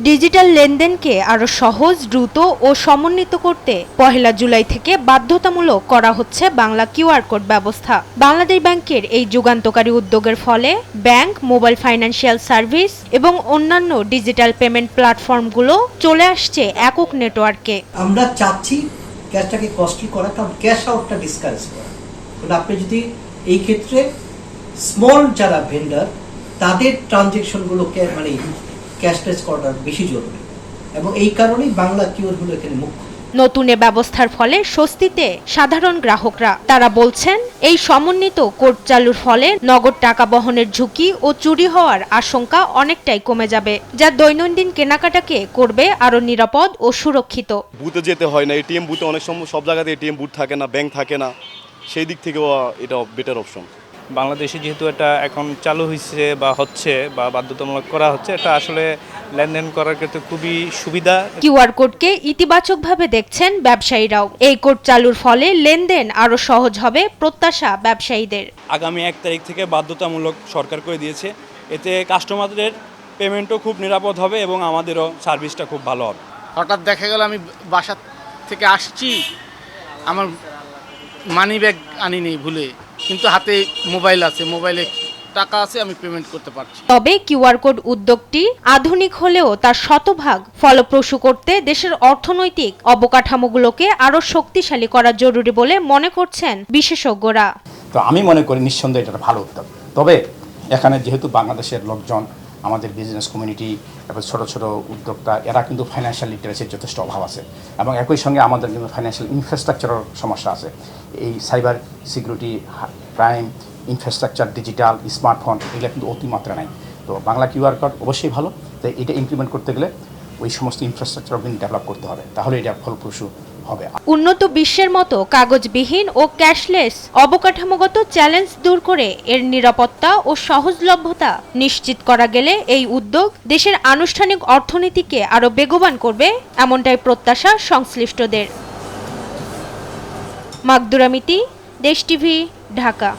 Digital লেনদেনকে আরও সহজ, দ্রুত ও সমন্বিত করতে ১ জুলাই থেকে বাধ্যতামূলক করা হচ্ছে বাংলা কিউআর কোড ব্যবস্থা। বাংলাদেশ ব্যাংকের এই যুগান্তকারী উদ্যোগের ফলে ব্যাংক, মোবাইল ফাইন্যান্সিয়াল সার্ভিস এবং অন্যান্য ডিজিটাল পেমেন্ট প্ল্যাটফর্মগুলো চলে আসছে একক নেটওয়ার্কে। আমরা চাচ্ছি ক্যাশটাকে কস্টলি করা, কারণ ক্যাশ আউটটা ডিসকারেজ করা। আপনি যদি এই ক্ষেত্রে স্মল যারা ভেন্ডার তাদের ট্রানজেকশনগুলোকে মানে ক্যাশলেস করাটা বেশি জরুরি, এবং এই কারণেই বাংলা কিউআর হলো এখানে মুখ্য। নতুন এ ব্যবস্থার ফলে স্বস্তিতে সাধারণ গ্রাহকরা। তারা বলছেন, এই সমন্বিত কোড চালুর ফলে নগদ টাকা বহনের ঝুঁকি ও চুরি হওয়ার আশঙ্কা অনেকটাই কমে যাবে, যা দৈনন্দিন কেনাকাটাকে করবে আরো নিরাপদ ও সুরক্ষিত। বুথে যেতে হয় না, এটিএম বুথে অনেক সময় সব জায়গাতে এটিএম বুথ থাকে না, ব্যাংক থাকে না, সেই দিক থেকেও এটা বেটার অপশন। বাংলাদেশে যেহেতু এটা এখন চালু হয়েছে বা হচ্ছে বা বাধ্যতামূলক করা হচ্ছে, এটা আসলে লেনদেন করার ক্ষেত্রে খুবই সুবিধা। কিউআর কোডকে ইতিবাচকভাবে দেখছেন ব্যবসায়ীরাও। এই কোড চালুর ফলে লেনদেন আরো সহজ হবে প্রত্যাশা ব্যবসায়ীদের। আগামী 1 তারিখ থেকে বাধ্যতামূলক সরকার করে দিয়েছে, এতে কাস্টমারদের পেমেন্টও খুব নিরাপদ হবে এবং আমাদেরও সার্ভিসটা খুব ভালো হবে। হঠাৎ দেখা গেল আমি বাসা থেকে আসছি, আমার মানি ব্যাগ আনিনি ভুলে, কিন্তু হাতে মোবাইল আছে, মোবাইলে টাকা আছে, আমি পেমেন্ট করতে পারছি। তবে কিউআর কোড উদ্যোগটি আধুনিক হলেও তার শতভাগ ফলপ্রসূ করতে দেশের অর্থনৈতিক অবকাঠামোগুলোকে আরো শক্তিশালী করা জরুরি বলে মনে করছেন বিশেষজ্ঞরা। তো আমি মনে করি নিঃসন্দেহে এটা ভালো উদ্যোগ। তবে এখানে যেহেতু বাংলাদেশের লোকজন, আমাদের বিজনেস কমিউনিটি এবং ছোটো ছোটো উদ্যোক্তা, এরা কিন্তু ফাইন্যান্সিয়াল লিটারেসির যথেষ্ট অভাব আছে, এবং একই সঙ্গে আমাদের কিন্তু ফাইন্যান্সিয়াল ইনফ্রাস্ট্রাকচারের সমস্যা আছে। এই cyber security, crime, infrastructure, digital, smartphone, এগুলো কিন্তু অতিমাত্রা নাই। তো বাংলা কিউআর কোড অবশ্যই ভালো। তাই এটা ইমপ্লিমেন্ট করতে গেলে ওই সমস্ত ইনফ্রাস্ট্রাকচার কিন্তু ডেভেলপ করতে হবে, তাহলে এটা ফলপ্রসূ হবে। উন্নত বিশ্বের মতো কাগজবিহীন ও ক্যাশলেস অবকাঠামোগত চ্যালেঞ্জ দূর করে এর নিরাপত্তা ও সহজলভ্যতা নিশ্চিত করা গেলে এই উদ্যোগ দেশের আনুষ্ঠানিক অর্থনীতিকে আরো বেগবান করবে, এমনটাই প্রত্যাশা সংশ্লিষ্টদের। মাকদুরা মিতি, দেশ টিভি, ঢাকা।